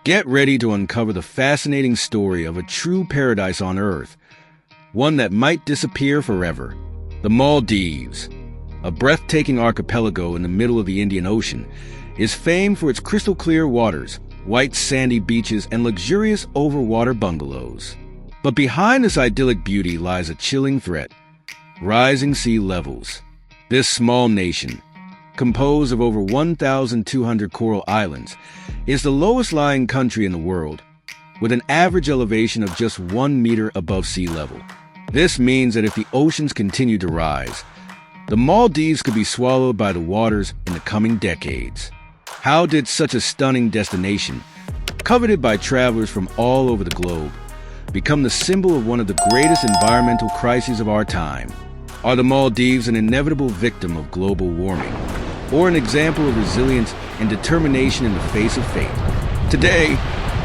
Get ready to uncover the fascinating story of a true paradise on Earth, one that might disappear forever. The Maldives, a breathtaking archipelago in the middle of the Indian Ocean, is famed for its crystal-clear waters, white sandy beaches, and luxurious overwater bungalows. But behind this idyllic beauty lies a chilling threat: rising sea levels. This small nation, composed of over 1,200 coral islands, is the lowest-lying country in the world, with an average elevation of just 1 meter above sea level. This means that if the oceans continue to rise, the Maldives could be swallowed by the waters in the coming decades. How did such a stunning destination, coveted by travelers from all over the globe, become the symbol of one of the greatest environmental crises of our time? Are the Maldives an inevitable victim of global warming, or an example of resilience and determination in the face of fate? Today,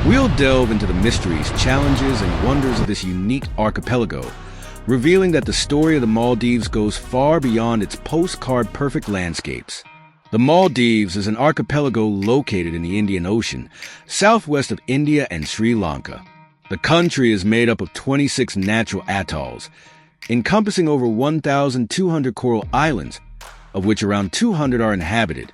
we'll delve into the mysteries, challenges, and wonders of this unique archipelago, revealing that the story of the Maldives goes far beyond its postcard-perfect landscapes. The Maldives is an archipelago located in the Indian Ocean, southwest of India and Sri Lanka. The country is made up of 26 natural atolls, encompassing over 1,200 coral islands, of which around 200 are inhabited,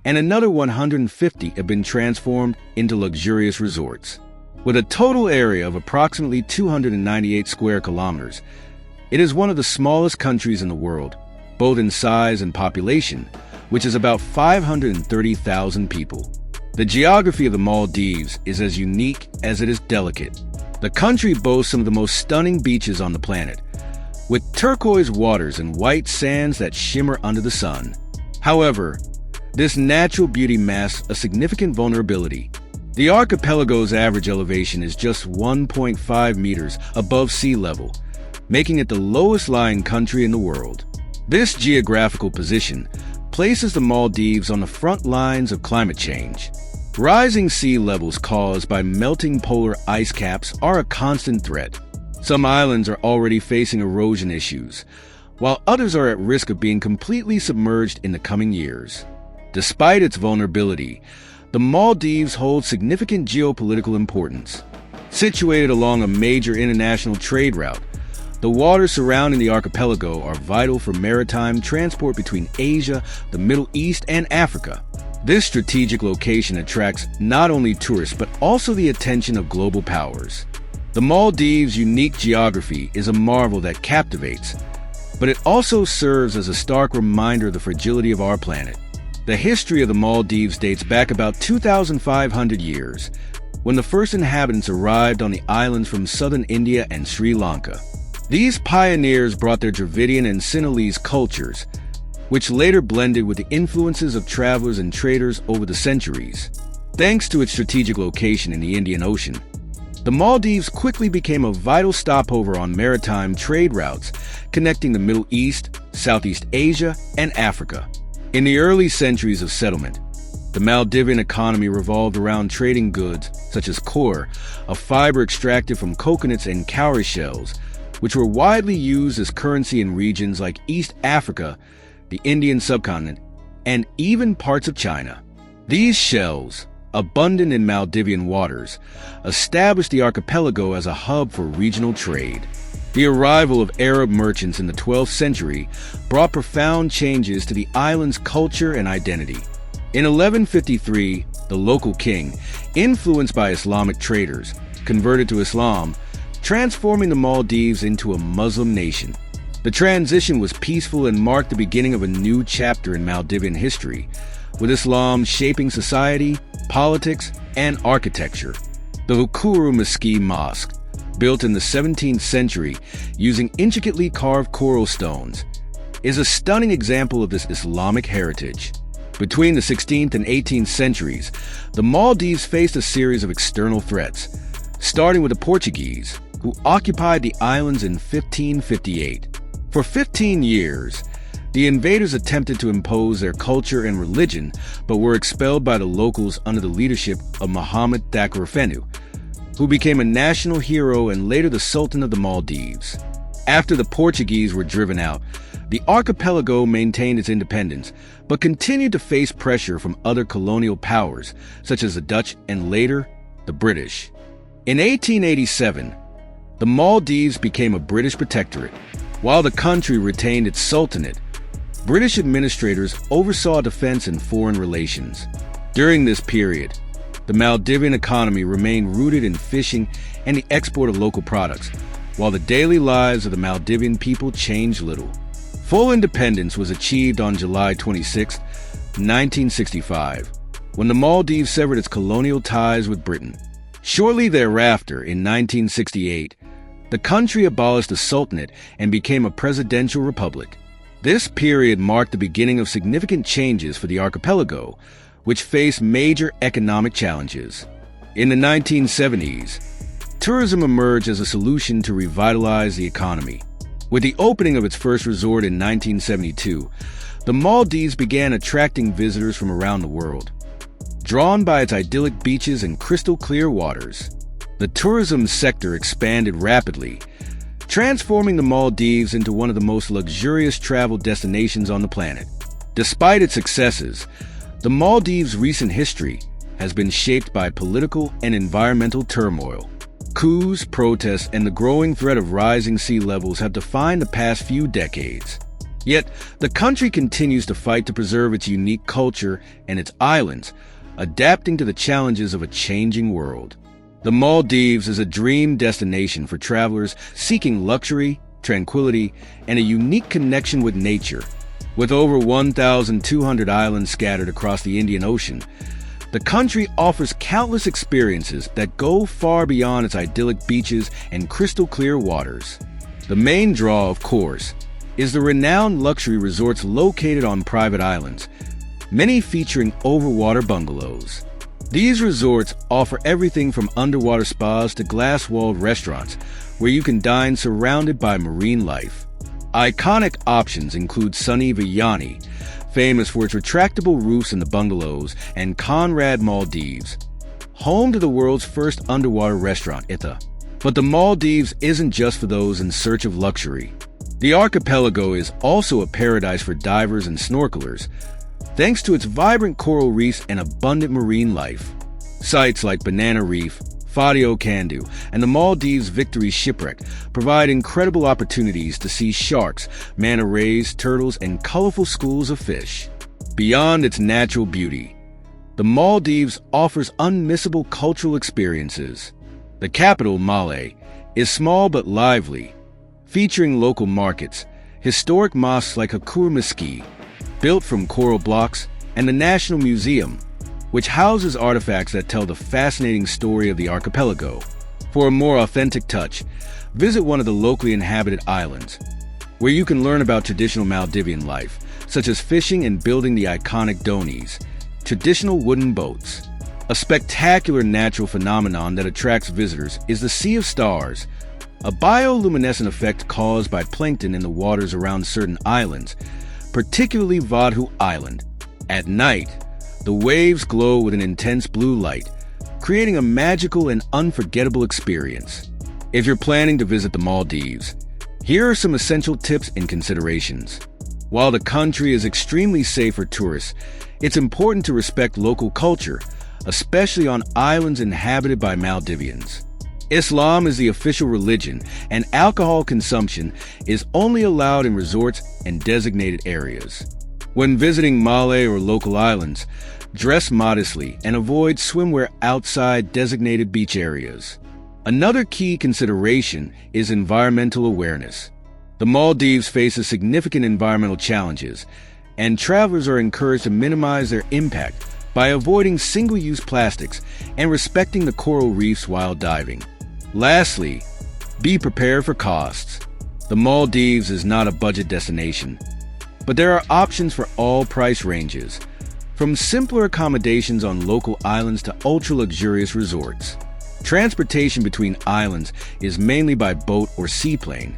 and another 150 have been transformed into luxurious resorts. With a total area of approximately 298 square kilometers, it is one of the smallest countries in the world, both in size and population, which is about 530,000 people. The geography of the Maldives is as unique as it is delicate. The country boasts some of the most stunning beaches on the planet, with turquoise waters and white sands that shimmer under the sun. However, this natural beauty masks a significant vulnerability. The archipelago's average elevation is just 1.5 meters above sea level, making it the lowest-lying country in the world. This geographical position places the Maldives on the front lines of climate change. Rising sea levels caused by melting polar ice caps are a constant threat. Some islands are already facing erosion issues, while others are at risk of being completely submerged in the coming years. Despite its vulnerability, the Maldives holds significant geopolitical importance. Situated along a major international trade route, the waters surrounding the archipelago are vital for maritime transport between Asia, the Middle East, and Africa. This strategic location attracts not only tourists but also the attention of global powers. The Maldives' unique geography is a marvel that captivates, but it also serves as a stark reminder of the fragility of our planet. The history of the Maldives dates back about 2,500 years, when the first inhabitants arrived on the islands from southern India and Sri Lanka. These pioneers brought their Dravidian and Sinhalese cultures, which later blended with the influences of travelers and traders over the centuries. Thanks to its strategic location in the Indian Ocean, the Maldives quickly became a vital stopover on maritime trade routes connecting the Middle East, Southeast Asia, and Africa. In the early centuries of settlement, the Maldivian economy revolved around trading goods such as coir, a fiber extracted from coconuts and cowrie shells, which were widely used as currency in regions like East Africa, the Indian subcontinent, and even parts of China. These shells, abundant in Maldivian waters, established the archipelago as a hub for regional trade. The arrival of Arab merchants in the 12th century brought profound changes to the island's culture and identity. In 1153, the local king, influenced by Islamic traders, converted to Islam, transforming the Maldives into a Muslim nation. The transition was peaceful and marked the beginning of a new chapter in Maldivian history, with Islam shaping society, politics, and architecture. The Hukuru Mesquite Mosque, built in the 17th century using intricately carved coral stones, is a stunning example of this Islamic heritage. Between the 16th and 18th centuries, the Maldives faced a series of external threats, starting with the Portuguese, who occupied the islands in 1558. For 15 years, the invaders attempted to impose their culture and religion, but were expelled by the locals under the leadership of Muhammad Thakurafenu, who became a national hero and later the Sultan of the Maldives. After the Portuguese were driven out, the archipelago maintained its independence, but continued to face pressure from other colonial powers, such as the Dutch and later the British. In 1887, the Maldives became a British protectorate. While the country retained its sultanate, British administrators oversaw defense and foreign relations. During this period, the Maldivian economy remained rooted in fishing and the export of local products, while the daily lives of the Maldivian people changed little. Full independence was achieved on July 26, 1965, when the Maldives severed its colonial ties with Britain. Shortly thereafter, in 1968, the country abolished the Sultanate and became a presidential republic. This period marked the beginning of significant changes for the archipelago, which faced major economic challenges. In the 1970s, tourism emerged as a solution to revitalize the economy. With the opening of its first resort in 1972, the Maldives began attracting visitors from around the world. Drawn by its idyllic beaches and crystal-clear waters, the tourism sector expanded rapidly, transforming the Maldives into one of the most luxurious travel destinations on the planet. Despite its successes, the Maldives' recent history has been shaped by political and environmental turmoil. Coups, protests, and the growing threat of rising sea levels have defined the past few decades. Yet, the country continues to fight to preserve its unique culture and its islands, adapting to the challenges of a changing world. The Maldives is a dream destination for travelers seeking luxury, tranquility, and a unique connection with nature. With over 1,200 islands scattered across the Indian Ocean, the country offers countless experiences that go far beyond its idyllic beaches and crystal-clear waters. The main draw, of course, is the renowned luxury resorts located on private islands, many featuring overwater bungalows. These resorts offer everything from underwater spas to glass-walled restaurants, where you can dine surrounded by marine life. Iconic options include Sunny Villani, famous for its retractable roofs in the bungalows, and Conrad Maldives, home to the world's first underwater restaurant, Itha. But the Maldives isn't just for those in search of luxury. The archipelago is also a paradise for divers and snorkelers, thanks to its vibrant coral reefs and abundant marine life. Sites like Banana Reef, Fadio Kandu, and the Maldives Victory Shipwreck provide incredible opportunities to see sharks, manta rays, turtles, and colorful schools of fish. Beyond its natural beauty, the Maldives offers unmissable cultural experiences. The capital, Male, is small but lively, featuring local markets, historic mosques like Hakur Mesquite, built from coral blocks, and the National Museum, which houses artifacts that tell the fascinating story of the archipelago. For a more authentic touch, visit one of the locally inhabited islands, where you can learn about traditional Maldivian life, such as fishing and building the iconic donis, traditional wooden boats. A spectacular natural phenomenon that attracts visitors is the Sea of Stars, a bioluminescent effect caused by plankton in the waters around certain islands, particularly Vadhu Island. At night, the waves glow with an intense blue light, creating a magical and unforgettable experience. If you're planning to visit the Maldives, here are some essential tips and considerations. While the country is extremely safe for tourists, it's important to respect local culture, especially on islands inhabited by Maldivians. Islam is the official religion, and alcohol consumption is only allowed in resorts and designated areas. When visiting Male or local islands, dress modestly and avoid swimwear outside designated beach areas. Another key consideration is environmental awareness. The Maldives faces significant environmental challenges, and travelers are encouraged to minimize their impact by avoiding single-use plastics and respecting the coral reefs while diving. Lastly, be prepared for costs. The Maldives is not a budget destination, but there are options for all price ranges, from simpler accommodations on local islands to ultra-luxurious resorts. Transportation between islands is mainly by boat or seaplane,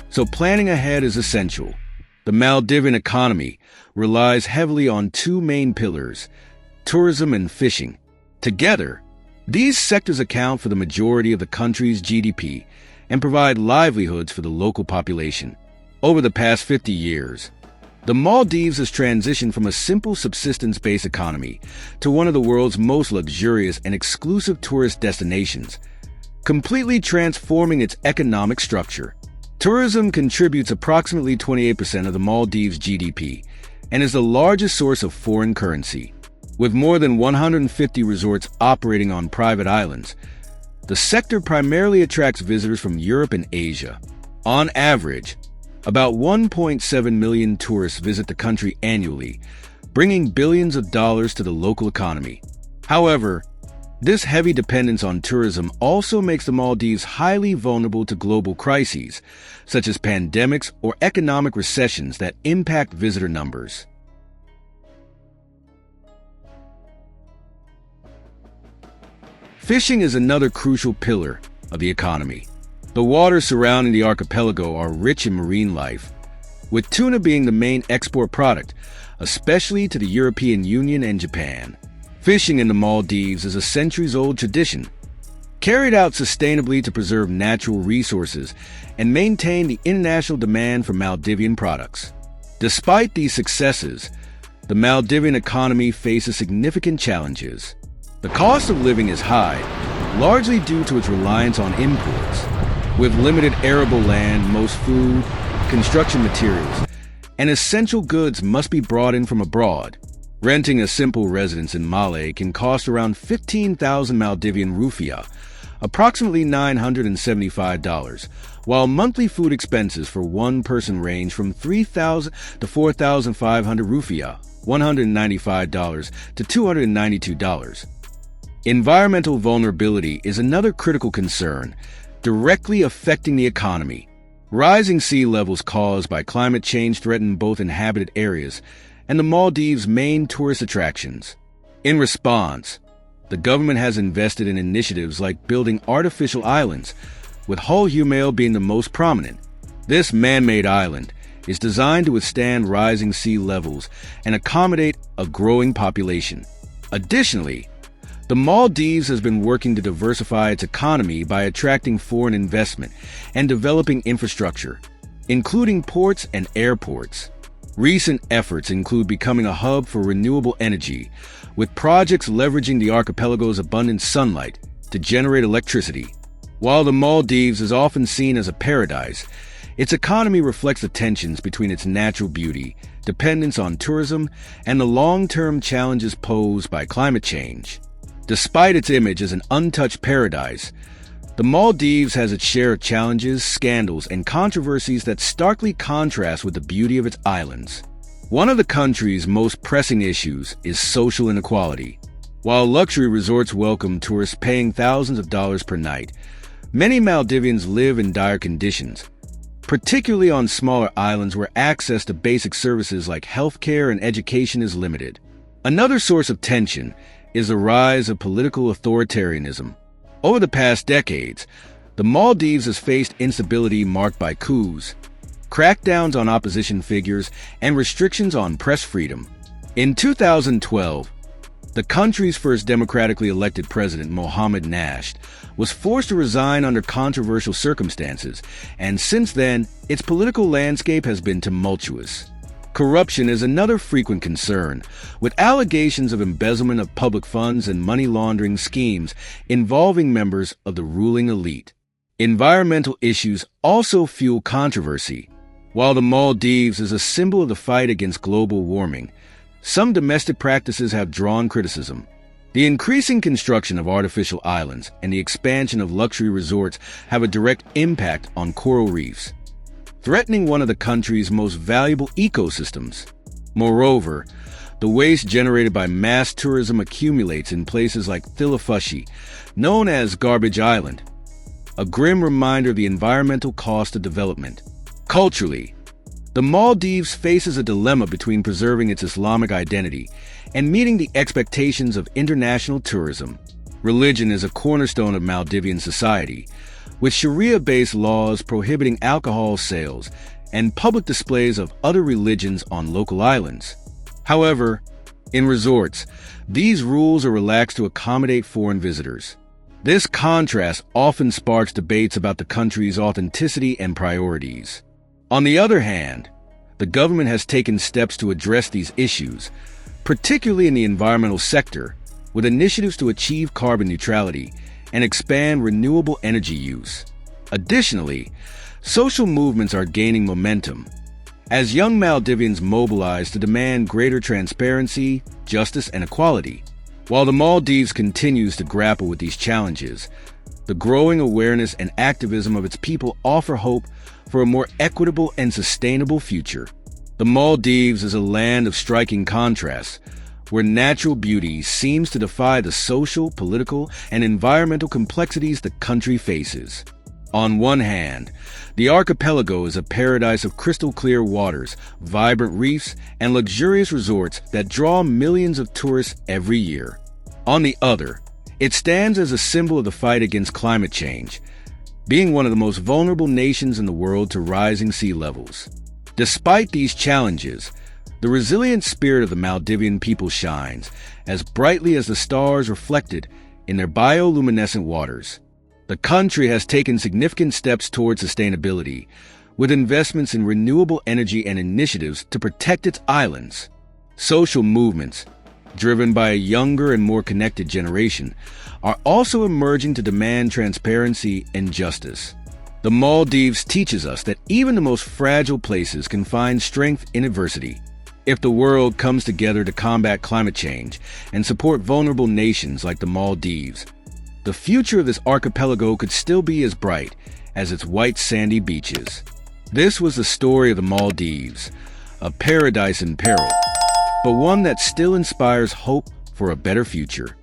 so planning ahead is essential. The Maldivian economy relies heavily on two main pillars: tourism and fishing. Together, these sectors account for the majority of the country's GDP and provide livelihoods for the local population. Over the past 50 years, The Maldives has transitioned from a simple subsistence-based economy to one of the world's most luxurious and exclusive tourist destinations, completely transforming its economic structure. Tourism contributes approximately 28% of the Maldives' GDP and is the largest source of foreign currency. With more than 150 resorts operating on private islands, the sector primarily attracts visitors from Europe and Asia. On average, about 1.7 million tourists visit the country annually, bringing billions of dollars to the local economy. However, this heavy dependence on tourism also makes the Maldives highly vulnerable to global crises, such as pandemics or economic recessions that impact visitor numbers. Fishing is another crucial pillar of the economy. The waters surrounding the archipelago are rich in marine life, with tuna being the main export product, especially to the European Union and Japan. Fishing in the Maldives is a centuries-old tradition, carried out sustainably to preserve natural resources and maintain the international demand for Maldivian products. Despite these successes, the Maldivian economy faces significant challenges. The cost of living is high, largely due to its reliance on imports. With limited arable land, most food, construction materials, and essential goods must be brought in from abroad. Renting a simple residence in Malé can cost around 15,000 Maldivian rupiah, approximately $975, while monthly food expenses for one person range from 3,000 to 4,500 rupiah, $195 to $292. Environmental vulnerability is another critical concern, directly affecting the economy. Rising sea levels caused by climate change threaten both inhabited areas and the Maldives' main tourist attractions. In response, the government has invested in initiatives like building artificial islands, with Hul Humail being the most prominent. This man-made island is designed to withstand rising sea levels and accommodate a growing population. Additionally, the Maldives has been working to diversify its economy by attracting foreign investment and developing infrastructure, including ports and airports. Recent efforts include becoming a hub for renewable energy, with projects leveraging the archipelago's abundant sunlight to generate electricity. While the Maldives is often seen as a paradise, its economy reflects the tensions between its natural beauty, dependence on tourism, and the long-term challenges posed by climate change. Despite its image as an untouched paradise, the Maldives has its share of challenges, scandals, and controversies that starkly contrast with the beauty of its islands. One of the country's most pressing issues is social inequality. While luxury resorts welcome tourists paying thousands of dollars per night, many Maldivians live in dire conditions, particularly on smaller islands where access to basic services like healthcare and education is limited. Another source of tension is the rise of political authoritarianism. Over the past decades, the Maldives has faced instability marked by coups, crackdowns on opposition figures, and restrictions on press freedom. In 2012, the country's first democratically elected president, Mohamed Nasheed, was forced to resign under controversial circumstances, and since then, its political landscape has been tumultuous. Corruption is another frequent concern, with allegations of embezzlement of public funds and money laundering schemes involving members of the ruling elite. Environmental issues also fuel controversy. While the Maldives is a symbol of the fight against global warming, some domestic practices have drawn criticism. The increasing construction of artificial islands and the expansion of luxury resorts have a direct impact on coral reefs, threatening one of the country's most valuable ecosystems. Moreover, the waste generated by mass tourism accumulates in places like Thilafushi, known as Garbage Island, a grim reminder of the environmental cost of development. Culturally, the Maldives faces a dilemma between preserving its Islamic identity and meeting the expectations of international tourism. Religion is a cornerstone of Maldivian society, with Sharia-based laws prohibiting alcohol sales and public displays of other religions on local islands. However, in resorts, these rules are relaxed to accommodate foreign visitors. This contrast often sparks debates about the country's authenticity and priorities. On the other hand, The government has taken steps to address these issues, particularly in the environmental sector, with initiatives to achieve carbon neutrality and expand renewable energy use. Additionally, social movements are gaining momentum, as young Maldivians mobilize to demand greater transparency, justice, and equality. While the Maldives continues to grapple with these challenges, the growing awareness and activism of its people offer hope for a more equitable and sustainable future. The Maldives is a land of striking contrasts, where natural beauty seems to defy the social, political, and environmental complexities the country faces. On one hand, the archipelago is a paradise of crystal-clear waters, vibrant reefs, and luxurious resorts that draw millions of tourists every year. On the other, it stands as a symbol of the fight against climate change, being one of the most vulnerable nations in the world to rising sea levels. Despite these challenges, the resilient spirit of the Maldivian people shines as brightly as the stars reflected in their bioluminescent waters. The country has taken significant steps towards sustainability, with investments in renewable energy and initiatives to protect its islands. Social movements, driven by a younger and more connected generation, are also emerging to demand transparency and justice. The Maldives teaches us that even the most fragile places can find strength in adversity. If the world comes together to combat climate change and support vulnerable nations like the Maldives, the future of this archipelago could still be as bright as its white sandy beaches. This was the story of the Maldives, a paradise in peril, but one that still inspires hope for a better future.